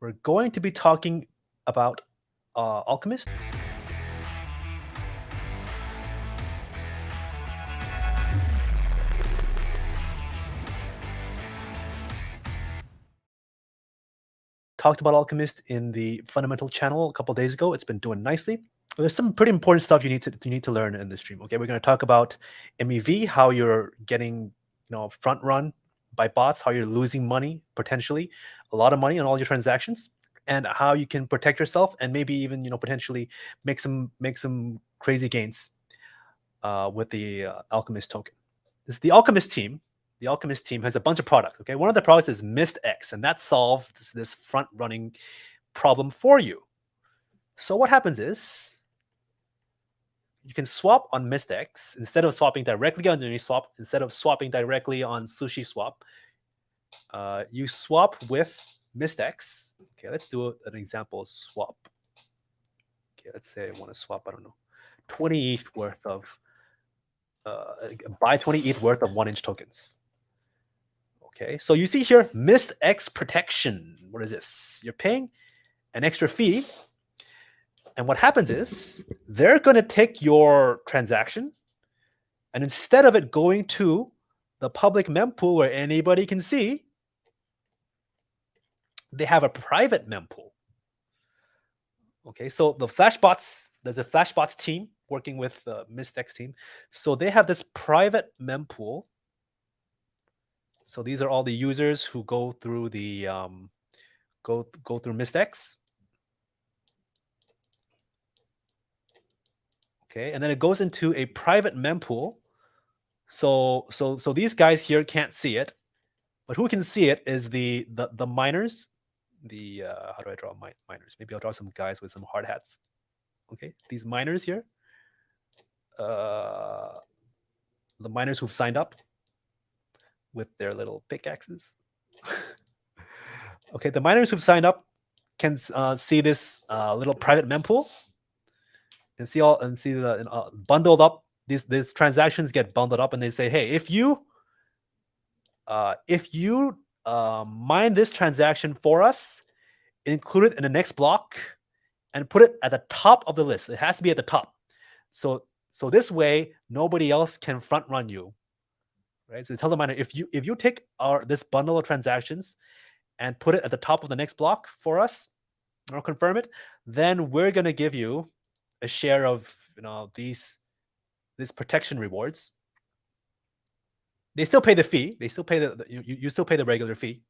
We're going to be talking about Alchemist. Talked about Alchemist in the fundamental channel a couple days ago. It's been doing nicely. There's some pretty important stuff you need to learn in this stream. Okay, we're going to talk about MEV, how you're getting front run by bots, how you're losing money, potentially a lot of money on all your transactions, and how you can protect yourself and maybe even potentially make some crazy gains with the Alchemist token. This is the Alchemist team. The Alchemist team has a bunch of products. Okay, one of the products is MistX, and that solves this front running problem for you. So what happens is you can swap on MistX instead of swapping directly on Uniswap. Instead of swapping directly on SushiSwap, you swap with MistX. Okay, let's do an example swap. Okay, let's say I want to swap, I don't know, 20 ETH worth of buy 20 ETH worth of 1-inch tokens. Okay, so you see here, MistX protection. What is this? You're paying an extra fee. And what happens is they're going to take your transaction, and instead of it going to the public mempool where anybody can see, they have a private mempool. Okay, so the Flashbots, there's a Flashbots team working with the MistX team. So they have this private mempool. So these are all the users who go through the go through MistX. Okay, and then it goes into a private mempool. So these guys here can't see it, but who can see it is the miners. The how do I draw miners? Maybe I'll draw some guys with some hard hats. Okay, these miners here, the miners who've signed up with their little pickaxes. Okay, the miners who've signed up can see this little private mempool and see the bundled up. These transactions get bundled up, and they say, hey, if you mine this transaction for us, include it in the next block, and put it at the top of the list. It has to be at the top. So this way, nobody else can front run you, right? So tell the miner, if you take this bundle of transactions and put it at the top of the next block for us, or confirm it, then we're gonna give you a share of these protection rewards. They still pay the fee. They still pay you still pay the regular fee.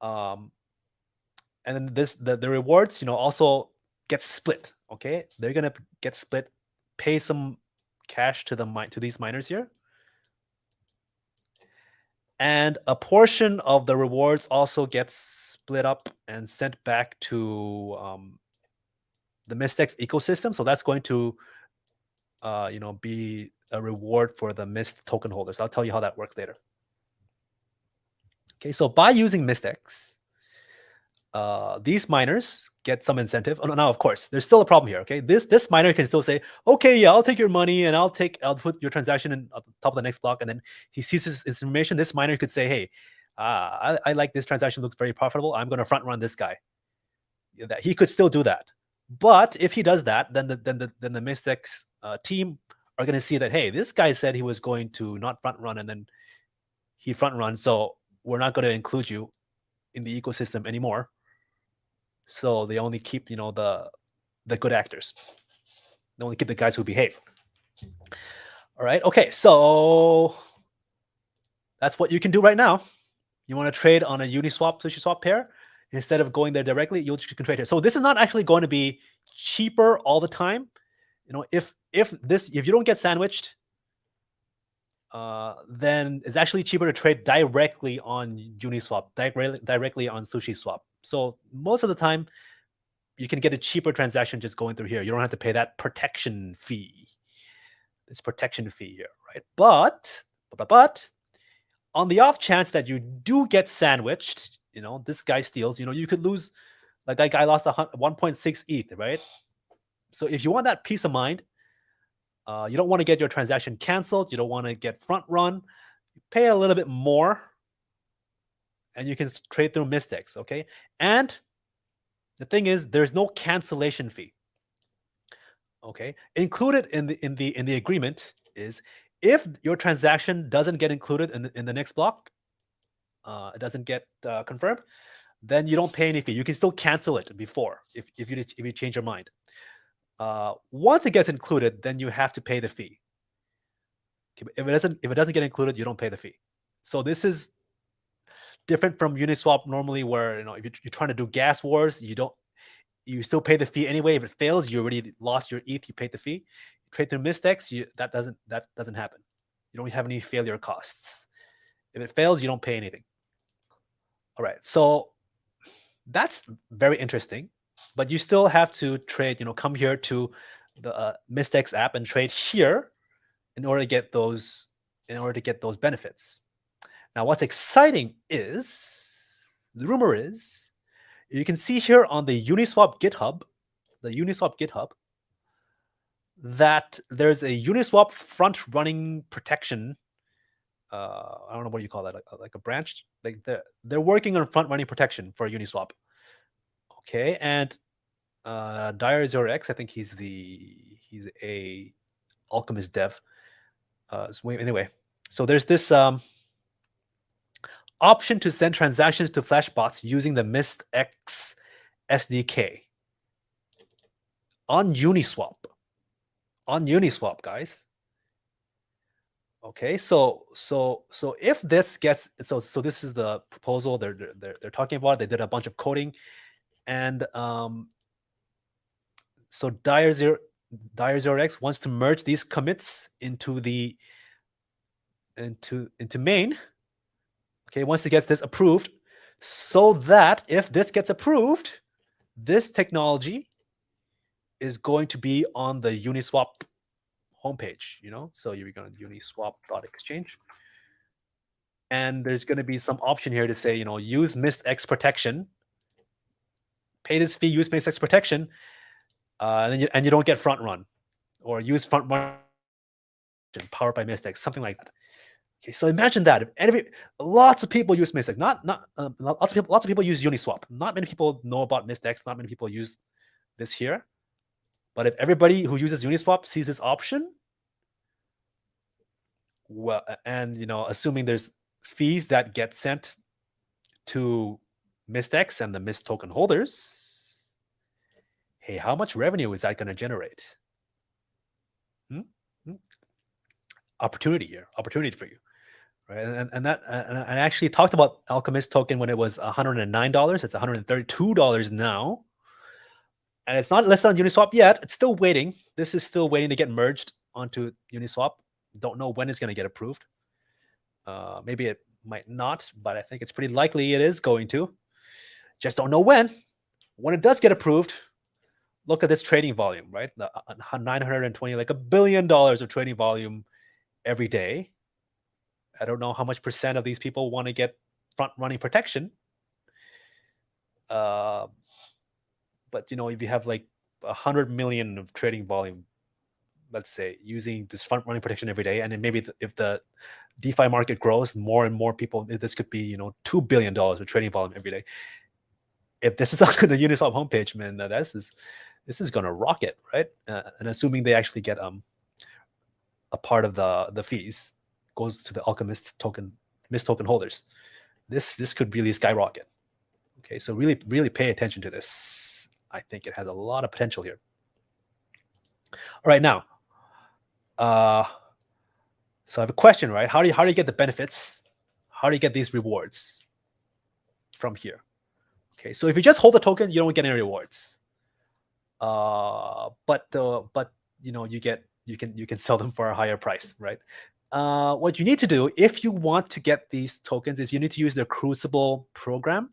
And then the rewards also get split. Okay, they're gonna get split. Pay some cash to these miners here, and a portion of the rewards also gets split up and sent back to the MistX ecosystem. So that's going to be a reward for the Mist token holders. I'll tell you how that works later. Okay, so by using MistX, these miners get some incentive. Oh, now, of course, there's still a problem here. Okay, this miner can still say, okay, yeah, I'll take your money and I'll put your transaction in at the top of the next block, and then he sees this information. This miner could say, hey, I like this transaction, looks very profitable. I'm going to front run this guy. That he could still do that, but if he does that, then the MistX team are going to see that, hey, this guy said he was going to not front run, and then he front run, so we're not going to include you in the ecosystem anymore. So they only keep the good actors. They only keep the guys who behave. All right. Okay. So that's what you can do right now. You want to trade on a Uniswap SushiSwap pair instead of going there directly. You can trade here. So this is not actually going to be cheaper all the time. If you don't get sandwiched, then it's actually cheaper to trade directly on Uniswap, directly on SushiSwap. So most of the time, you can get a cheaper transaction just going through here. You don't have to pay that protection fee. This protection fee here, right? But on the off chance that you do get sandwiched, this guy steals, you could lose. Like that guy lost 1.6 ETH, right? So if you want that peace of mind, you don't want to get your transaction canceled. You don't want to get front run. You pay a little bit more, and you can trade through MistX, okay? And The thing is, there's no cancellation fee. Okay, included in the agreement is if your transaction doesn't get included in the next block, it doesn't get confirmed, then you don't pay any fee. You can still cancel it before if you change your mind. Once it gets included, then you have to pay the fee. Okay, if it doesn't get included, you don't pay the fee. So this is different from Uniswap normally, where if you're trying to do gas wars, you still pay the fee anyway. If it fails, you already lost your ETH. You paid the fee. You trade through Mystex, that doesn't happen. You don't have any failure costs. If it fails, you don't pay anything. All right, so that's very interesting, but you still have to trade. Come here to the Mystex app and trade here in order to get those benefits. Now, what's exciting is the rumor is you can see here on the Uniswap GitHub, that there's a Uniswap front running protection. I don't know what you call that, like a branch. Like they're working on front running protection for Uniswap. Okay, and Dire0x, I think he's a Alchemist dev. Anyway, so there's this option to send transactions to Flashbots using the Mystex SDK on Uniswap. Guys. Okay, so if this gets so this is the proposal they're talking about. They did a bunch of coding, and so Dire0x wants to merge these commits into main. Okay, once it gets this approved, so that if this gets approved, this technology is going to be on the Uniswap homepage. So you're going to uniswap.exchange, and there's going to be some option here to say, use Mystex protection, pay this fee, use Mystex protection, and you don't get front run, or use front run powered by Mystex, something like that. Okay, so imagine that. If lots of people use Mystex, lots of people use Uniswap. Not many people know about Mystex. Not many people use this here. But if everybody who uses Uniswap sees this option, well, and assuming there's fees that get sent to Mystex and the Myst token holders, hey, how much revenue is that going to generate? Opportunity for you, right? And I actually talked about Alchemist token when it was $109. It's $132 now, and it's not listed on Uniswap yet. It's still waiting. This is still waiting to get merged onto Uniswap. Don't know when it's going to get approved. Maybe it might not, but I think it's pretty likely it is going to. Just don't know when. When it does get approved, look at this trading volume, right? 920, like $1 billion of trading volume every day. I don't know how much percent of these people want to get front running protection. But if you have like 100 million of trading volume, let's say, using this front running protection every day, and then maybe if the DeFi market grows, more and more people, this could be $2 billion of trading volume every day. If this is on the Uniswap homepage, man, this is gonna rocket, right? And assuming they actually get a part of the fees goes to the Alchemist token, Myst token holders, this could really skyrocket. Okay, so really pay attention to this. I think it has a lot of potential here. All right, now, so I have a question, right? How do you get the benefits? How do you get these rewards from here? Okay, so if you just hold the token, you don't get any rewards. But you can sell them for a higher price, right? What you need to do if you want to get these tokens is you need to use their Crucible program.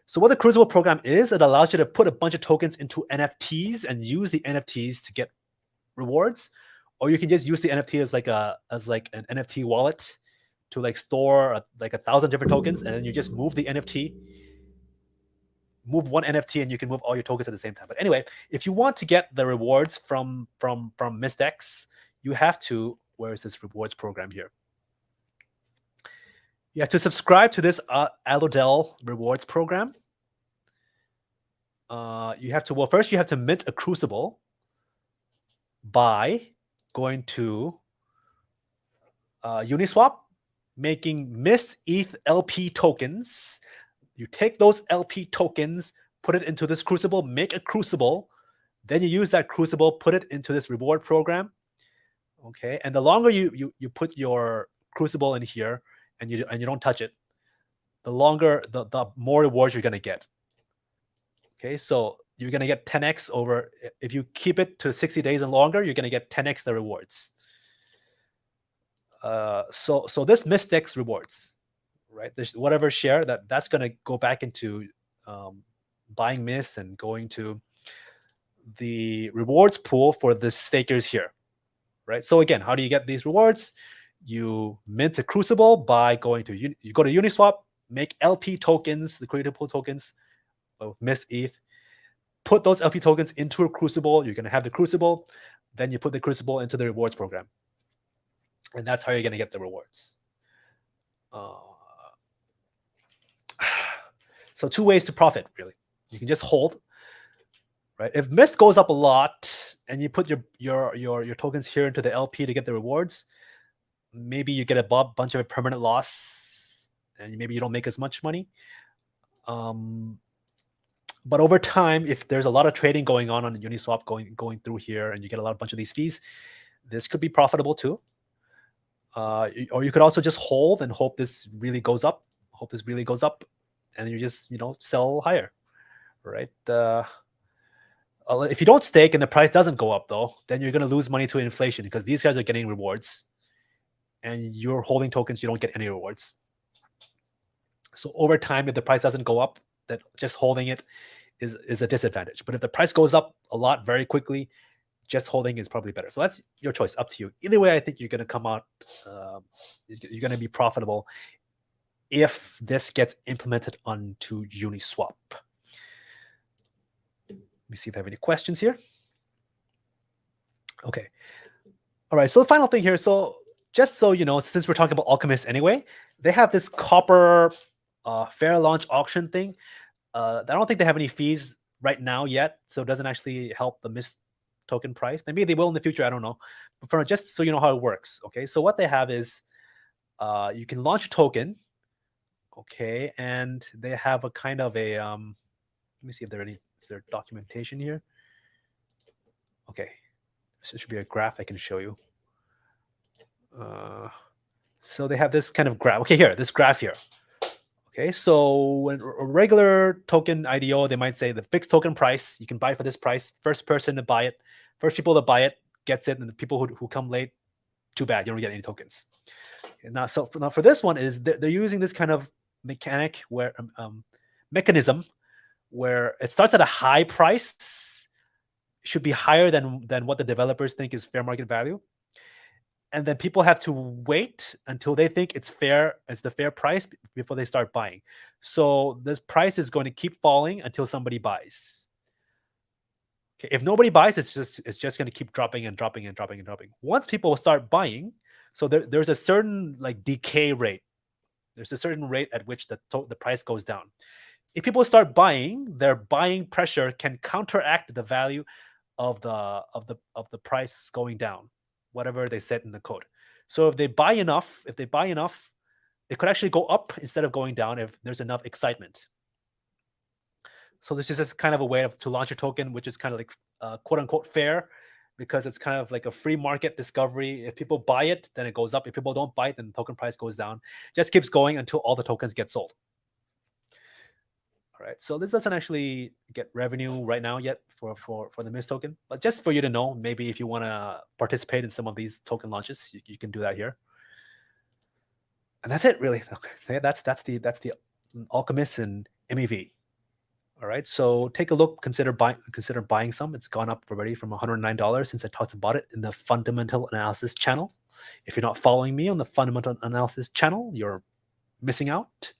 So what the Crucible program is, it allows you to put a bunch of tokens into NFTs and use the NFTs to get rewards, or you can just use the NFT as an NFT wallet to like store like 1,000 different tokens, and then you just move one NFT, and you can move all your tokens at the same time. But anyway, if you want to get the rewards from Mystex, you have to, where is this rewards program here? You have to subscribe to this Alodel rewards program. You have to, well, first you have to mint a crucible by going to Uniswap, making Mist ETH LP tokens. You take those LP tokens, put it into this crucible, make a crucible, then you use that crucible, put it into this reward program. Okay, and the longer you put your crucible in here and you don't touch it, the longer the more rewards you're gonna get. Okay, so you're gonna get 10x over, if you keep it to 60 days and longer, you're gonna get 10x the rewards. So this Mystics rewards, right? There's whatever share that's gonna go back into buying Mist and going to the rewards pool for the stakers here, right? So again, how do you get these rewards? You mint a crucible by going to you go to Uniswap, make LP tokens, the reputable tokens of Mist ETH, put those LP tokens into a crucible. You're going to have the crucible, then you put the crucible into the rewards program, and that's how you're going to get the rewards. So 2 ways to profit, really. You can just hold, right? If Mist goes up a lot and you put your tokens here into the LP to get the rewards, maybe you get a bunch of permanent loss and maybe you don't make as much money. But over time, if there's a lot of trading going on Uniswap going through here and you get bunch of these fees, this could be profitable too. Or you could also just hold and hope this really goes up, and you just sell higher, right? If you don't stake and the price doesn't go up though, then you're going to lose money to inflation because these guys are getting rewards and you're holding tokens, you don't get any rewards. So over time, if the price doesn't go up, that just holding it is a disadvantage. But if the price goes up a lot very quickly, just holding is probably better. So that's your choice, up to you. Either way, I think you're going to come out, you're going to be profitable if this gets implemented onto Uniswap. Let me see if I have any questions here. Okay. All right. So the final thing here. So just so you know, since we're talking about Alchemist anyway, they have this copper fair launch auction thing. I don't think they have any fees right now yet, so it doesn't actually help the Mist token price. Maybe they will in the future, I don't know. But for just so you know how it works, okay? So what they have is you can launch a token, okay, and they have a kind of a let me see if is there documentation here. Okay, this should be a graph I can show you. So they have this kind of graph. Okay, here, this graph here. Okay, so when a regular token IDO, they might say the fixed token price, you can buy it for this price. First person to buy it, first people to buy it gets it, and the people who come late, too bad, you don't get any tokens. Okay, now for this one is they're using this kind of mechanism where it starts at a high price, should be higher than what the developers think is fair market value. And then people have to wait until they think it's fair, it's the fair price before they start buying. So this price is going to keep falling until somebody buys. Okay, if nobody buys, it's just going to keep dropping and dropping and dropping and dropping. Once people start buying, so there's a certain decay rate. There's a certain rate at which the price goes down. If people start buying, their buying pressure can counteract the value of the price going down, whatever they said in the code. So if they buy enough, it could actually go up instead of going down if there's enough excitement. So this is just kind of a way to launch a token, which is kind of like quote unquote fair, because it's kind of like a free market discovery. If people buy it, then it goes up. If people don't buy it, then the token price goes down. Just keeps going until all the tokens get sold. All right, so this doesn't actually get revenue right now yet for the Mist token, but just for you to know, maybe if you want to participate in some of these token launches, you can do that here. And that's it, really. Okay, that's the Alchemist and MEV. All right, so take a look, consider buying some. It's gone up already from $109 since I talked about it in the fundamental analysis channel. If you're not following me on the fundamental analysis channel, you're missing out.